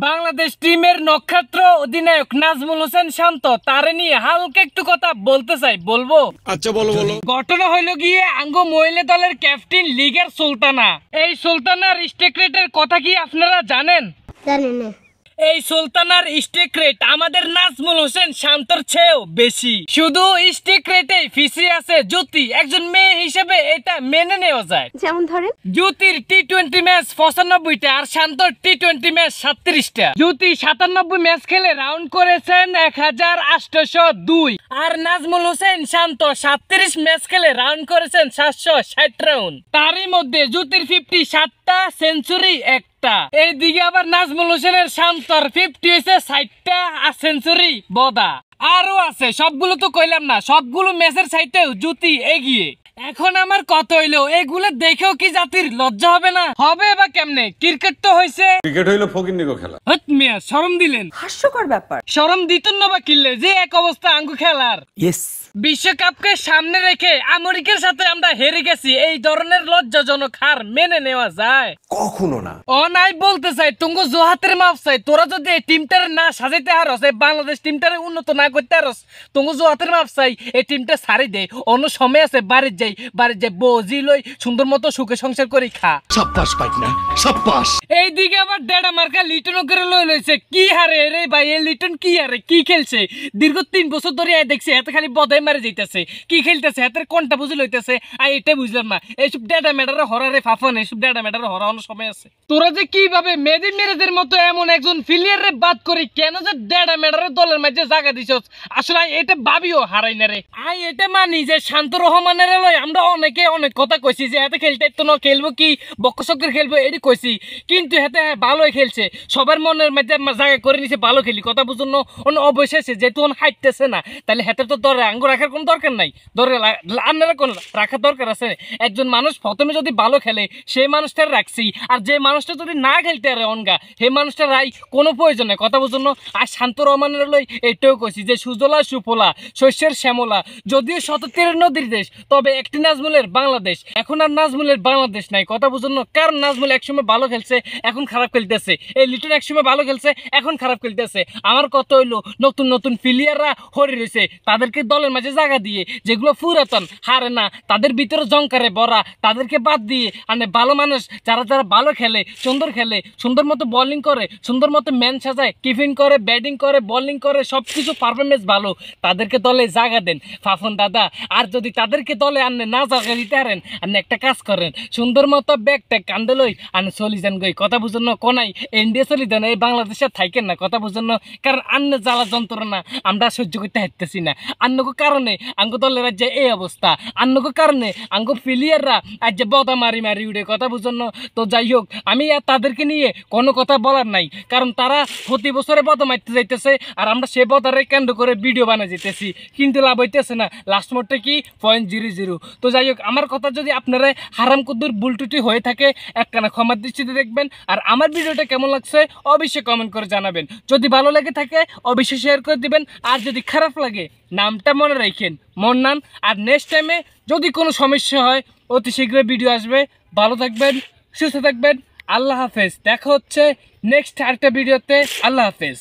বাংলাদেশ টিমের নক্ষত্র অধিনায়ক নাজমুল হোসেন শান্ত তারে নিয়ে হালকা একটু কথা বলতে চাই, বলবো? আচ্ছা বলো বলো। ঘটনা হইল গিয়ে আঙ্গো মহিলা দলের ক্যাপ্টেন লিগের সুলতানা। এই সুলতানার স্ট্রাইক রেটের কথা কি আপনারা জানেন? জানেন না। এই সুলতানার স্ট্রাইক রেট আমাদের নাজমুল হোসেন শান্তর চেয়েও বেশি। শুধু স্ট্রাইক রেটে ফিসি আছে জ্যোতি, একজন মেয়ে হিসেবে এটা মেনে নেওয়া যায়। যেমন ধরেন জ্যোতির টি-20 ম্যাচ 95টা আর শান্তর টি-20 ম্যাচ 37টা। জ্যোতি 97 ম্যাচ খেলে রাউন্ড করেছেন 1802 আর নাজমুল হোসেন শান্ত 37 ম্যাচ খেলে রাউন্ড করেছেন 760 রাউন্ড। তারই মধ্যে জ্যোতির 57টা সেঞ্চুরি একটা। এইদিকে আবার নাজমুল হোসেনের শান্তর 50 হয়েছে 60টা আর সেঞ্চুরি বদা। আরো আছে, সবগুলো তো কইলাম না, সবগুলো ম্যাচের সাইটেও জ্যোতি এগিয়ে। এখন আমার কথা হইলো এগুলো দেখেও কি জাতির লজ্জা হবে না? হবে বা কেমনে? ক্রিকেট তো হইছে, ক্রিকেট হইলো ফকিন্নিগো খেলা। হট মিয়া, শরম দিলেন? হাস্যকর ব্যাপার। শরম দিতেন না বা কিনলে যে এক অবস্থা আঙ্গু খেলার। বিশ্বকাপকে সামনে রেখে আমেরিকার সাথে আমরা হেরে গেছি, এই ধরনের লজ্জাজনক হার মেনে নেওয়া যায়? কখনো না। ও নাই বলতে চাই তুঙ্গ জোহাতের মাপ চাই। তোরা যদি এই টিমটারে না সাজাইতে হারস, এই বাংলাদেশ টিমটারে উন্নত না করতে হারস, তুঙ্গ জোহাতের মাপ চাই। এই টিমটা সারি দে, অন্য সময় আছে বাড়ির যাই বজি লই সুন্দর মতো সুখে সংসার করে খা। সাব্বাস পাইনা, সাব্বাস। এইদিকে আবার ডেডা মার্কা লিটন করে লই লইছে। কি হারে রে ভাই, এই লিটন কি হারে, কি খেলছে? দীর্ঘ 3 বছর ধরে দেখছি এত খালি বদাই মারে যাইতেছে। কি খেলতেছে হাতের কোনটা বুঝে লইতেছে, আর এটা বুঝলাম না। এইসব ডেডা মেডারে হরারে ফাফন, এইসব ডেডা মেডারে হরানোর সময় আছে। তোরা যে কিভাবে মেহেদী মিরাজের মতো এমন একজন প্লেয়ারে বাদ করি, কেন যে ডেডা মেডারে দলের মাঝে জায়গা দিছস, আসলে এটা ভাবিও হারাই না রে। আই এটা মানি যে শান্ত রহমানের লয় আমরা অনেকে অনেক কথা কইছি যে হাতে খেলতে তো না, খেলবো কি বক্কসক্কর খেলবো এটি কইছি, কিন্তু হাতে ভালোই খেলছে, সবার মনের মধ্যে জায়গা করে নিছে, ভালো খেলি কথা বুঝুন। অবশেষে যেহেতু হাইটতেছে না, তাহলে হাতে তো দরে আঙ্গ রাখার কোনো দরকার নাই। দরে আপনারা কোন রাখার দরকার আছে? একজন মানুষ প্রথমে যদি ভালো খেলে সেই মানুষটার রাখছি, আর যে মানুষটা যদি না খেলতে পারে অনগা সেই মানুষটা রাই কোনো প্রয়োজন নেই কথা বুঝুন। আর শান্ত রহমানের লই এটাও কইছি যে সুজলা সুফলা শস্যের শ্যামলা, যদিও শততীর নদীর দেশ, তবে একটি নাজমুলের বাংলাদেশ। এখন আর নাজমুলের বাংলাদেশ নাই কথা বুঝুন, কারণ নাজমুল একসময় ভালো খেলছে এখন খারাপ খেলতেছে, এই লিটন একসময় ভালো খেলছে এখন খারাপ খেলতেছে। আমার কথা হইলো নতুন নতুন প্লেয়াররা হরে রয়েছে, তাদেরকে দলের মাঝে জায়গা দিয়ে, যেগুলো পুরাতন হারে না তাদের ভিতরে জঙ্কারে ভরা, তাদেরকে বাদ দিয়ে মানে ভালো মানুষ যারা যারা ভালো খেলে, সুন্দর মতো বোলিং করে, সুন্দর মতো ম্যান সাজায়, কিপিং করে, ব্যাটিং করে, বোলিং করে, সবকিছু পারফরমেন্স ভালো, তাদেরকে দলে জায়গা দেন ফাফন দাদা। আর যদি তাদেরকে দলে আনে না জায়গা দিতে পারেন, আপনি একটা কাজ করেন, সুন্দর মতো ব্যাগ ট্যাগ কান্দে লই আনে চলি যান গই কথা বুঝুন না, কোনাই ইন্ডিয়া চলি যান, এই বাংলাদেশে থাকেন না কথা বুঝুন না, কারণ আন্য জ্বালা যন্ত্রণা আমরা সহ্য করতে হারতেছি না। আন্নগো কারণে আঙ্গ দলের রাজ্যে এই অবস্থা, আন্নগো কারণে আঙ্গ প্লেয়াররা আজ যে বদা মারি মারি উঠে কথা বুঝুন। তো যাই হোক, আমি আর তাদেরকে নিয়ে কোনো কথা বলার নাই, কারণ তারা প্রতি বছরে বদা মারতে যাইতেছে, আর আমরা সে বদারে কেন্দ্র করে ভিডিও বানিয়ে যেতেছি, কিন্তু লাভ হইতেছে না। লাস্ট মোডটা কি 0.00। তো যাই হোক, আমার কথা যদি আপনারা হারাম কুদ্দুর বুলটুটি হয়ে থাকে একখানা ক্ষমার দৃষ্টিতে দেখবেন, আর আমার ভিডিওটা কেমন লাগছে অবশ্যই কমেন্ট করে জানাবেন। যদি ভালো লেগে থাকে অবশ্যই শেয়ার করে দিবেন, আর যদি খারাপ লাগে নামটা মনে রাখেন মন্নান। আর নেক্সট টাইমে যদি কোনো সমস্যা হয় অতি শীঘ্রই ভিডিও আসবে। ভালো থাকবেন, সুস্থ থাকবেন, আল্লাহ হাফেজ। দেখা হচ্ছে নেক্সট আরেকটা ভিডিওতে। আল্লাহ হাফেজ।